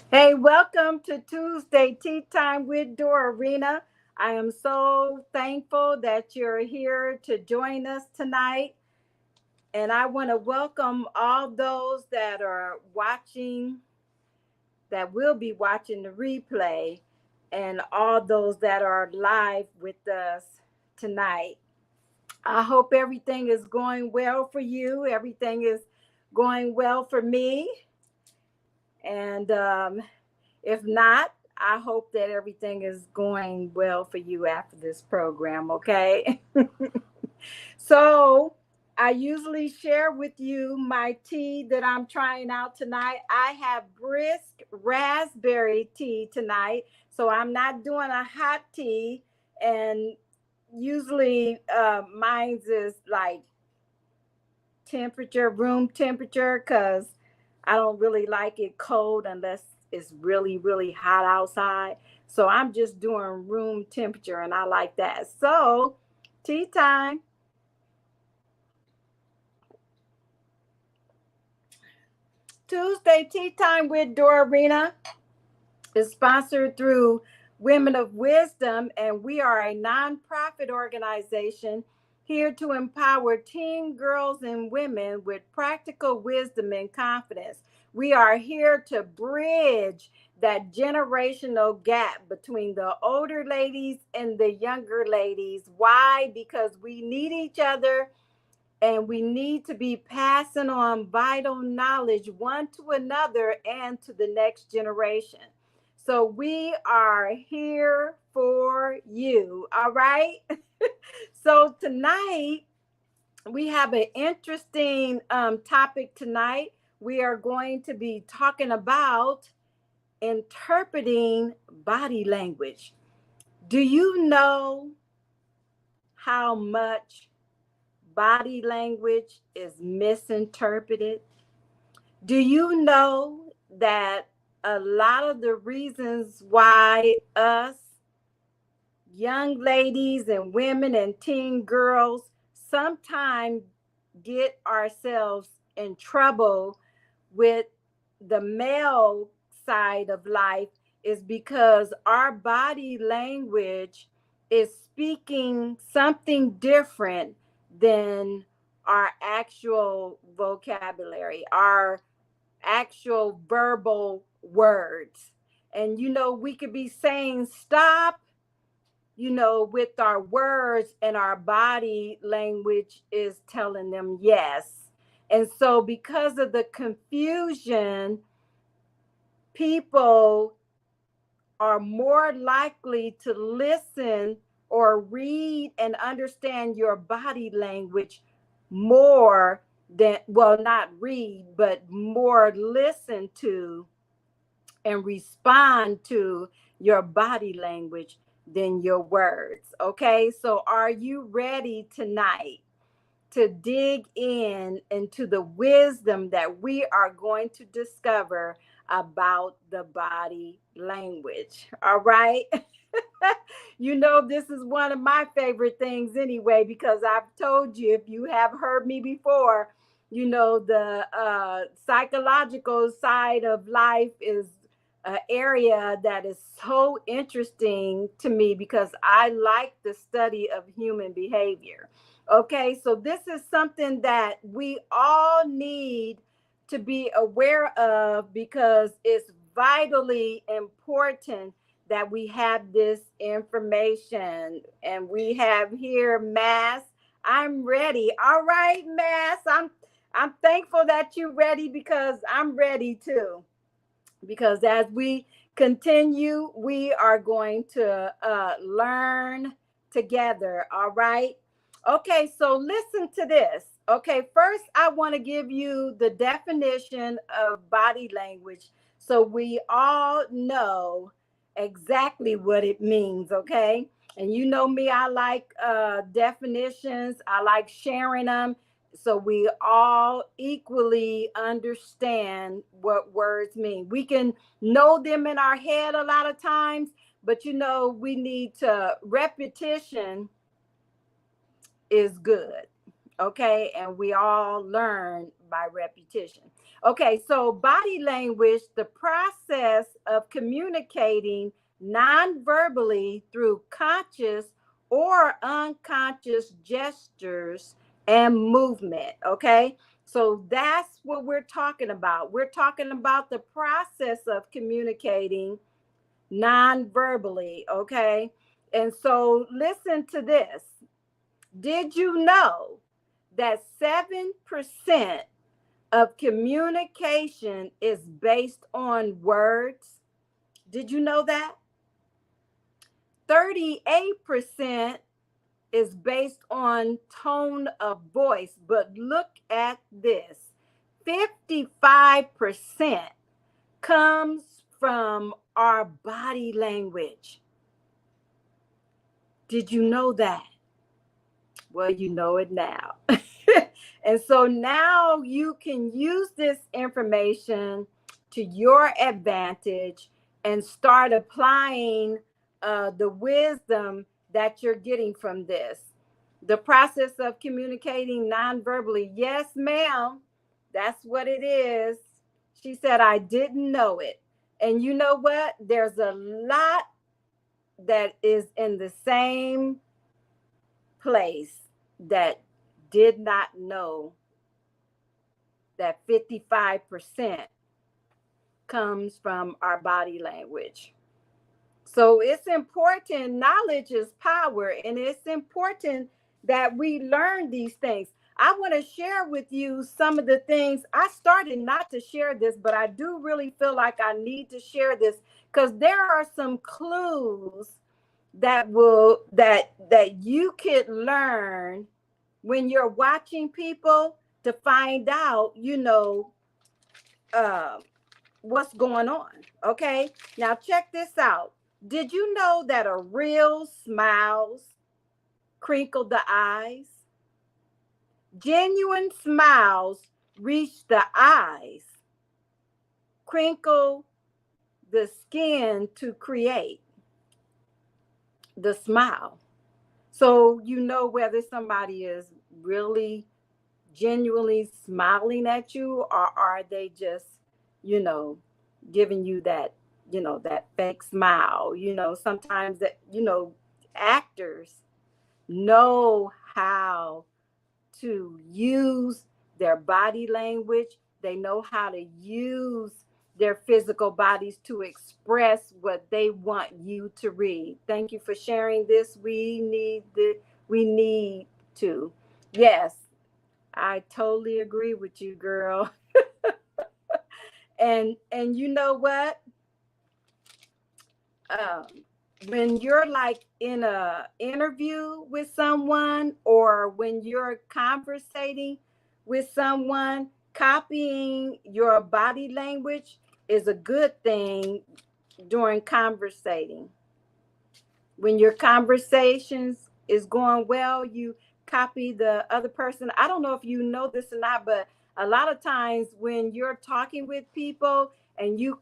Hey, welcome to Tuesday Tea Time with Dorina. I am so thankful that you're here to join us tonight. And I want to welcome all those that are watching, that will be watching the replay, and all those that are live with us tonight. I hope everything is going well for you. Everything is going well for me. And if not, I hope that everything is going well for you after this program, okay? So, I usually share with you my tea that I'm trying out tonight. I have brisk raspberry tea tonight. So, I'm not doing a hot tea. And usually, mine's is like temperature, room temperature, because I don't really like it cold unless it's really, really hot outside. So I'm just doing room temperature and I like that. So, tea time. Tuesday tea time with Dorina is sponsored through Women of Wisdom, and we are a nonprofit organization here to empower teen girls and women with practical wisdom and confidence. We are here to bridge that generational gap between the older ladies and the younger ladies. Why? Because we need each other and we need to be passing on vital knowledge one to another and to the next generation. So we are here for you. All right. So tonight we have an interesting topic tonight. We are going to be talking about interpreting body language. Do you know how much body language is misinterpreted? Do you know that a lot of the reasons why us young ladies and women and teen girls sometimes get ourselves in trouble with the male side of life is because our body language is speaking something different than our actual vocabulary, our actual verbal words. And we could be saying stop, with our words, and our body language is telling them yes. And so, because of the confusion, people are more likely to listen or read and understand your body language more than, well, not read, but more listen to and respond to your body language than your words. Okay, so are you ready tonight to dig in into the wisdom that we are going to discover about the body language? All right. This is one of my favorite things anyway, because I've told you, if you have heard me before, the psychological side of life is an area that is so interesting to me because I like the study of human behavior. Okay, so this is something that we all need to be aware of because it's vitally important that we have this information. And we have here Mass. I'm ready. All right, Mass. I'm thankful that you're ready because I'm ready too. Because as we continue, we are going to learn together. All right. Okay, so listen to this. Okay, first, I want to give you the definition of body language so we all know exactly what it means. Okay, and you know me, I like definitions, I like sharing them so we all equally understand what words mean. We can know them in our head a lot of times, but we need to repetition is good. Okay, and we all learn by repetition. Okay, so body language, the process of communicating non-verbally through conscious or unconscious gestures and movement. Okay, so that's what we're talking about. We're talking about the process of communicating non-verbally. Okay, and so listen to this. Did you know that 7% of communication is based on words? Did you know that? 38% is based on tone of voice. But look at this, 55% comes from our body language. Did you know that? Well, you know it now. And so now you can use this information to your advantage and start applying the wisdom that you're getting from this. The process of communicating non-verbally. Yes, ma'am. That's what it is. She said, I didn't know it. And you know what? There's a lot that is in the same place that did not know that 55% comes from our body language. So it's important. Knowledge is power, and it's important that we learn these things. I want to share with you some of the things. I started not to share this, but I do really feel like I need to share this because there are some clues that you could learn when you're watching people to find out, uh, what's going on. Okay, now check this out. Did you know that a real smiles crinkle the eyes? Genuine smiles reach the eyes, crinkle the skin to create the smile. So you know whether somebody is really genuinely smiling at you, or are they just, you know, giving you that, that fake smile? Sometimes that, actors know how to use their body language. They know how to use their physical bodies to express what they want you to read. Thank you for sharing this. We need to. Yes, I totally agree with you, girl. And you know what? Um, when you're like in a interview with someone, or when you're conversating with someone, copying your body language is a good thing during conversating. When your conversations is going well, you copy the other person. I don't know if you know this or not, but a lot of times when you're talking with people and you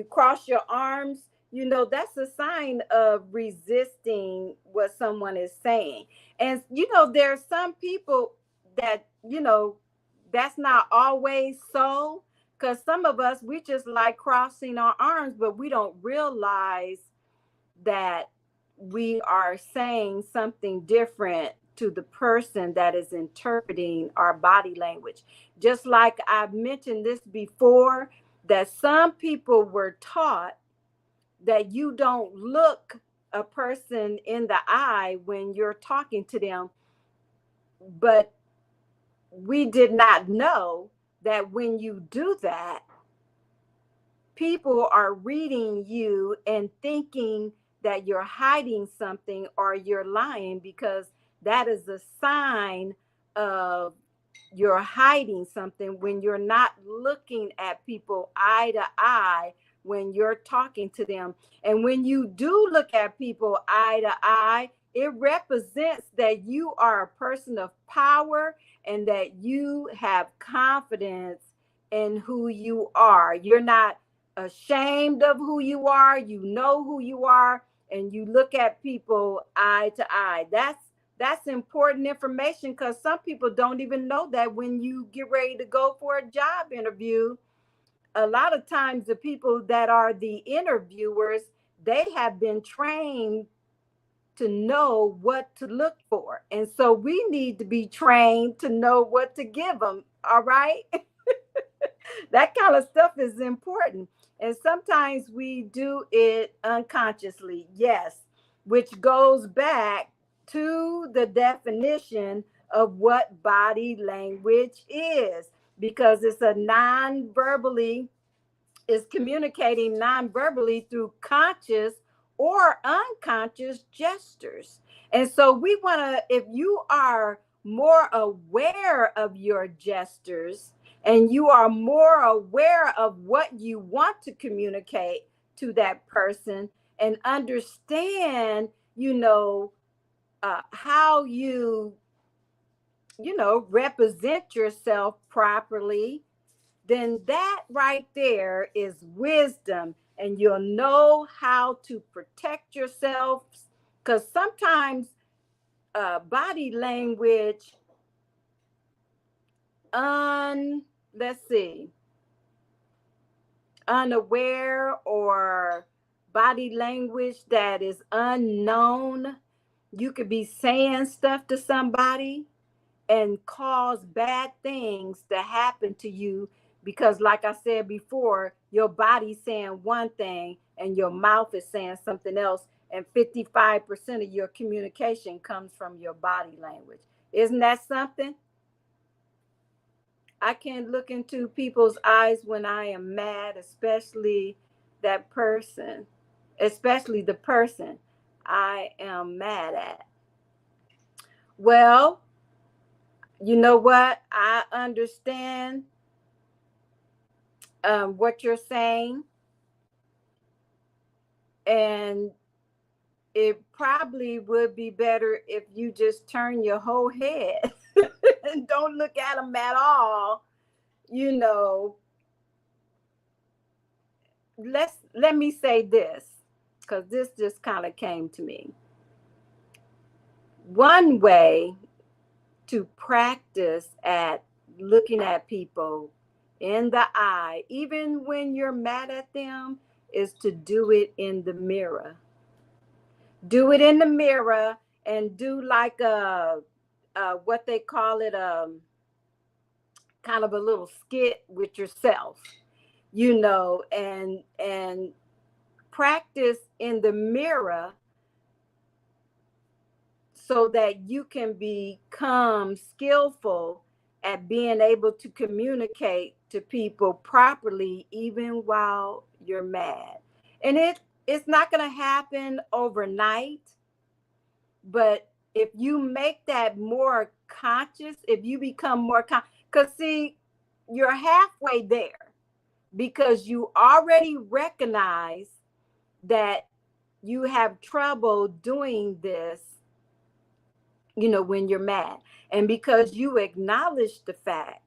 cross your arms, that's a sign of resisting what someone is saying. And there are some people that that's not always so, because some of us, we just like crossing our arms, but we don't realize that we are saying something different to the person that is interpreting our body language. Just like I've mentioned this before, that some people were taught that you don't look a person in the eye when you're talking to them, but we did not know that when you do that, people are reading you and thinking that you're hiding something or you're lying, because that is a sign of you're hiding something when you're not looking at people eye to eye when you're talking to them. And when you do look at people eye to eye, it represents that you are a person of power and that you have confidence in who you are. You're not ashamed of who you are. You know who you are, and you look at people eye to eye. that's important information, because some people don't even know that when you get ready to go for a job interview, a lot of times the people that are the interviewers, they have been trained to know what to look for. And so we need to be trained to know what to give them. All right. That kind of stuff is important. And sometimes we do it unconsciously, yes, which goes back to the definition of what body language is, because it's a non verbally, is communicating non-verbally through conscious or unconscious gestures. And so we want to, if you are more aware of your gestures and you are more aware of what you want to communicate to that person, and understand, how represent yourself properly, then that right there is wisdom. And you'll know how to protect yourself. Because sometimes body language, let's see, unaware, or body language that is unknown, you could be saying stuff to somebody and cause bad things to happen to you, because like I said before, your body's saying one thing and your mouth is saying something else, and 55% of your communication comes from your body language. Isn't that something? I can look into people's eyes when I am mad, that person especially the person I am mad at. Well, you know what? I understand what you're saying, and it probably would be better if you just turn your whole head and don't look at them at all. You know, let me say this, because this just kind of came to me. One way to practice at looking at people in the eye, even when you're mad at them, is to do it in the mirror. Do it in the mirror, and do like what they call it, kind of a little skit with yourself, and practice in the mirror so that you can become skillful at being able to communicate to people properly, even while you're mad. And it's not going to happen overnight, but if you make that more conscious, if you become more conscious, because see, you're halfway there, because you already recognize that you have trouble doing this, when you're mad. And because you acknowledge the fact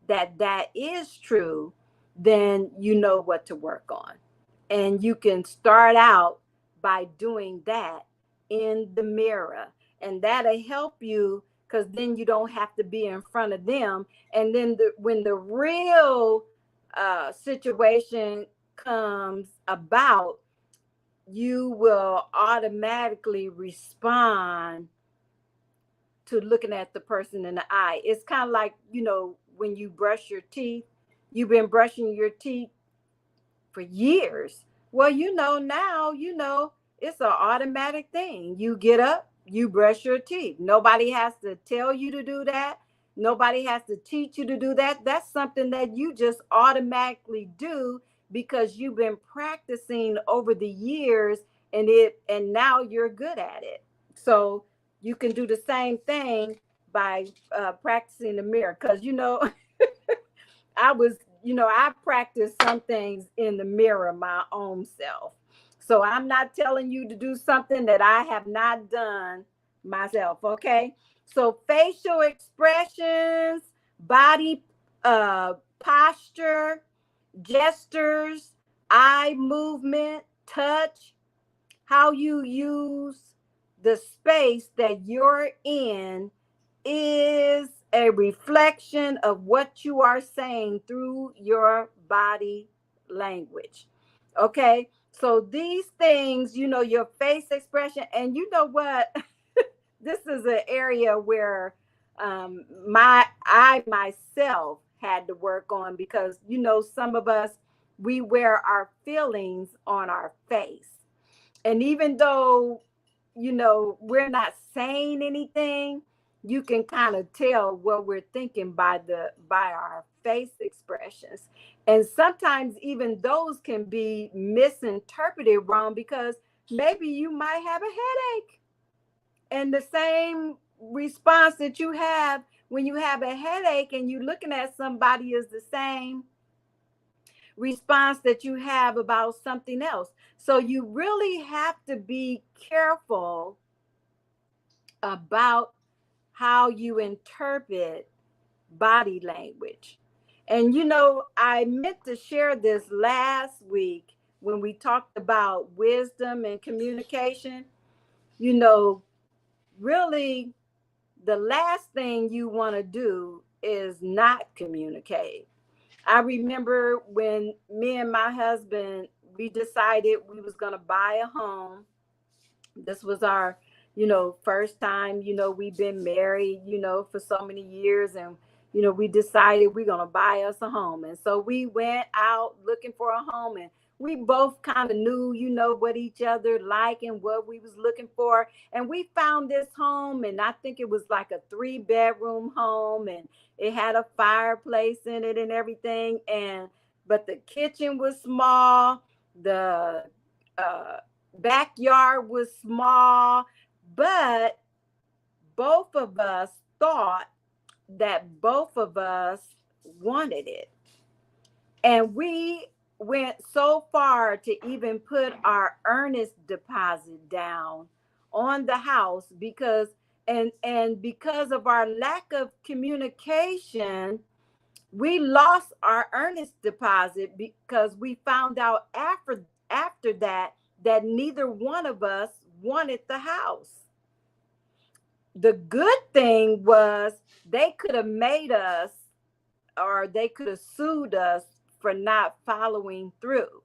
that that is true, then you know what to work on. And you can start out by doing that in the mirror. And that'll help you, because then you don't have to be in front of them. And then when the real situation comes about, you will automatically respond to looking at the person in the eye. It's kind of like, when you brush your teeth, you've been brushing your teeth for years. Well, now, it's an automatic thing. You get up, you brush your teeth. Nobody has to tell you to do that. Nobody has to teach you to do that. That's something that you just automatically do, because you've been practicing over the years, and now you're good at it. So you can do the same thing by practicing the mirror, because I practice some things in the mirror my own self. So I'm not telling you to do something that I have not done myself. Okay. So facial expressions, body posture, gestures, eye movement, touch, how you use the space that you're in is a reflection of what you are saying through your body language. Okay. So these things, your face expression, and you know what? This is an area where I myself had to work on, because some of us, we wear our feelings on our face. And even though we're not saying anything, you can kind of tell what we're thinking by our face expressions. And sometimes even those can be misinterpreted wrong, because maybe you might have a headache, and the same response that you have when you have a headache and you looking at somebody is the same response that you have about something else. So you really have to be careful about how you interpret body language. And I meant to share this last week when we talked about wisdom and communication. You know, really, the last thing you want to do is not communicate. I remember when me and my husband, we decided we was going to buy a home. This was our first time. We've been married for so many years, and we decided we're going to buy us a home. And so we went out looking for a home, and we both kind of knew what each other like and what we was looking for. And we found this home, and I think it was like a 3-bedroom home, and it had a fireplace in it and everything. And but the kitchen was small, the uh backyard was small, but both of us thought that both of us wanted it. And we went so far to even put our earnest deposit down on the house, because because of our lack of communication, we lost our earnest deposit, because we found out after that neither one of us wanted the house. The good thing was they could have made us, or they could have sued us for not following through.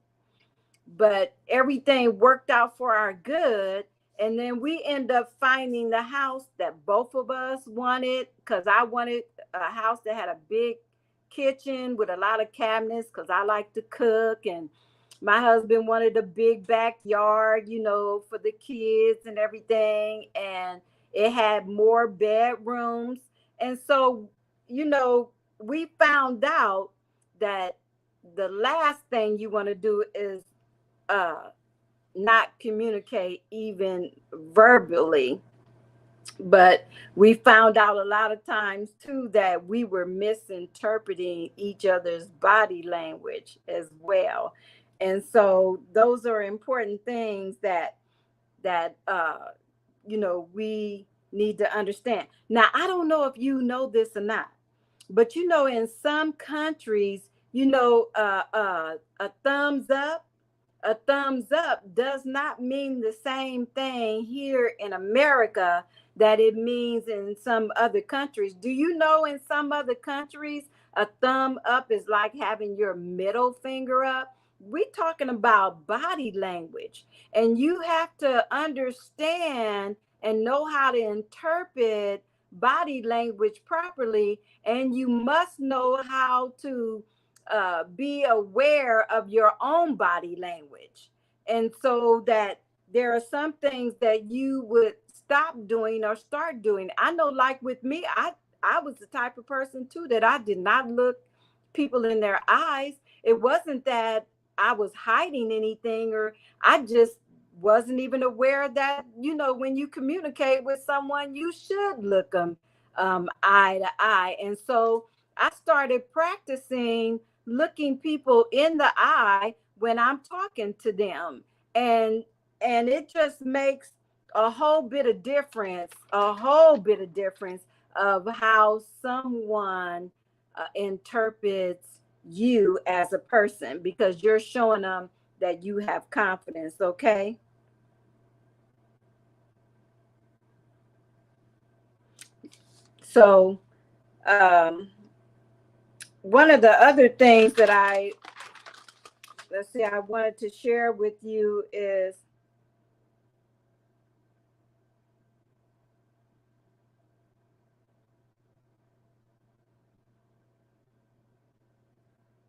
But everything worked out for our good. And then we end up finding the house that both of us wanted, because I wanted a house that had a big kitchen with a lot of cabinets, because I like to cook, and my husband wanted a big backyard, for the kids and everything, and it had more bedrooms. And so, we found out that the last thing you want to do is uh not communicate even verbally. But we found out a lot of times too that we were misinterpreting each other's body language as well. And so those are important things that we need to understand. Now, I don't know if you know this or not, but in some countries, a thumbs up, does not mean the same thing here in America that it means in some other countries. Do you know in some other countries, a thumb up is like having your middle finger up? We're talking about body language, and you have to understand and know how to interpret body language properly, and you must know how to be aware of your own body language. And so that there are some things that you would stop doing or start doing. I know, like with me, I was the type of person too that I did not look people in their eyes. It wasn't that I was hiding anything, or I just wasn't even aware that, when you communicate with someone, you should look them eye to eye. And so I started practicing looking people in the eye when I'm talking to them. And it just makes a whole bit of difference of how someone interprets you as a person, because you're showing them that you have confidence. Okay. So, one of the other things that I wanted to share with you is,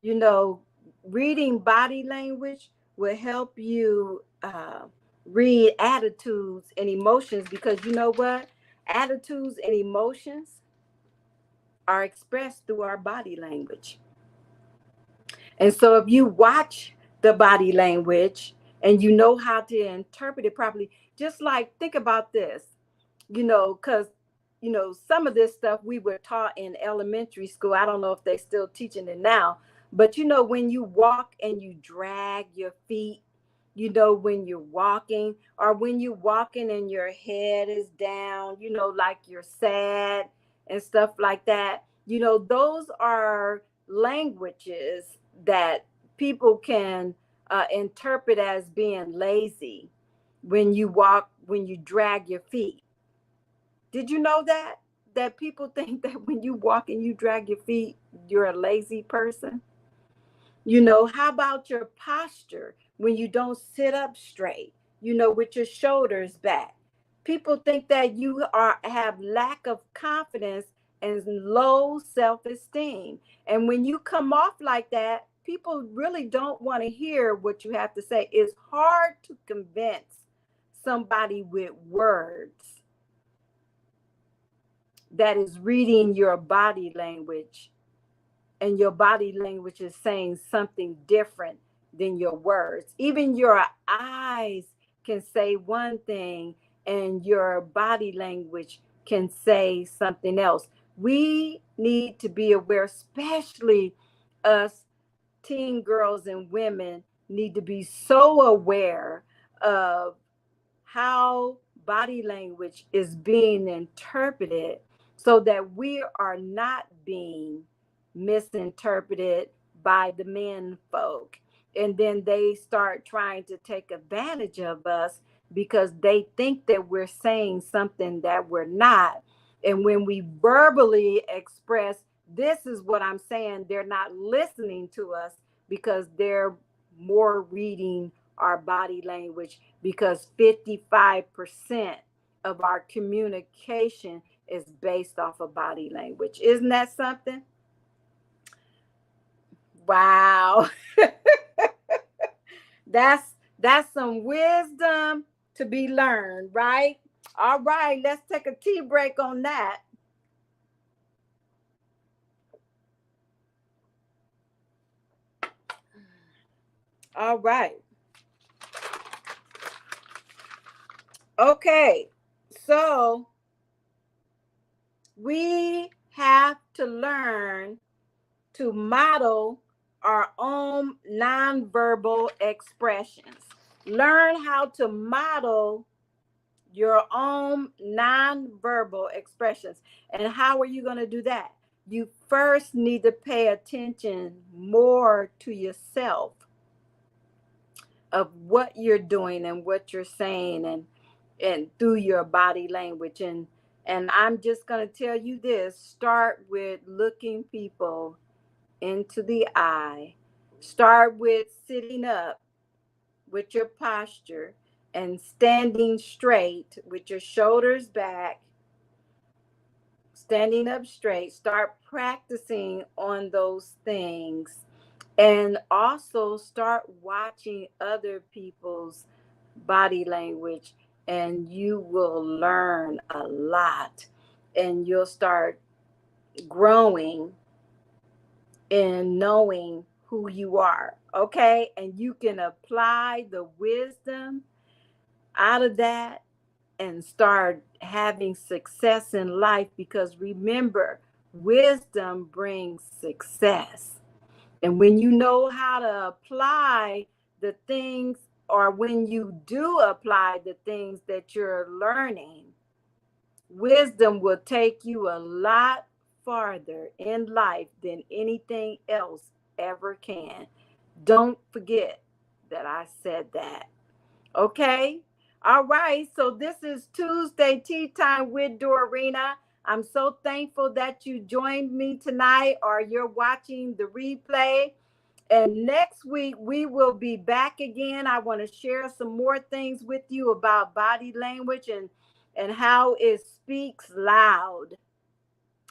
you know, reading body language will help you read attitudes and emotions, because you know what? Attitudes and emotions are expressed through our body language. And so if you watch the body language and you know how to interpret it properly, just like think about this, because some of this stuff we were taught in elementary school. I don't know if they're still teaching it now, but when you walk and you drag your feet, when you're walking, or when you're walking and your head is down, like you're sad and stuff like that. Those are languages that people can interpret as being lazy. When you walk, when you drag your feet, did you know that people think that when you walk and you drag your feet, you're a lazy person? How about your posture when you don't sit up straight, with your shoulders back? People think that you have lack of confidence and low self-esteem. And when you come off like that, people really don't want to hear what you have to say. It's hard to convince somebody with words that is reading your body language, and your body language is saying something different than your words. Even your eyes can say one thing and your body language can say something else. We need to be aware, especially us teen girls and women need to be so aware of how body language is being interpreted, so that we are not being misinterpreted by the men folk. And then they start trying to take advantage of us because they think that we're saying something that we're not. And when we verbally express, this is what I'm saying, they're not listening to us because they're more reading our body language, because 55% of our communication is based off of body language. Isn't that something? Wow. that's some wisdom to be learned, right? All right, let's take a tea break on that. All right. Okay. So we have to learn to model our own nonverbal expressions. Learn how to model your own nonverbal expressions. And how are you going to do that? You first need to pay attention more to yourself, of what you're doing and what you're saying, and through your body language. And I'm just going to tell you this: start with looking people into the eye. Start with sitting up with your posture and standing straight with your shoulders back, standing up straight. Start practicing on those things. And also start watching other people's body language, and you will learn a lot, and you'll start growing in knowing who you are. Okay. And you can apply the wisdom out of that and start having success in life, because remember, wisdom brings success. And when you know how to apply the things, or when you do apply the things that you're learning, wisdom will take you a lot farther in life than anything else ever can. Don't forget that I said that. Okay? All right. So this is Tuesday Tea Time with Dorina. I'm so thankful that you joined me tonight or you're watching the replay. And next week, we will be back again. I want to share some more things with you about body language and how it speaks loud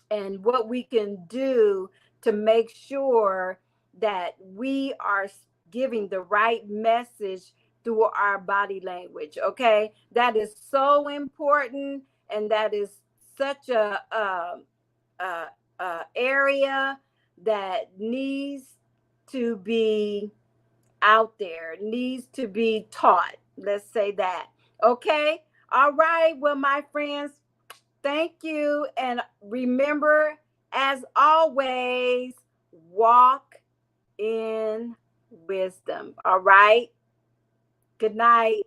and what we can do to make sure that we are giving the right message through our body language. Okay, that is so important, and that is such a area that needs to be out there, needs to be taught. Let's say that. Okay. All right. Well, my friends, thank you. And remember, as always, walk in wisdom. All right. Good night.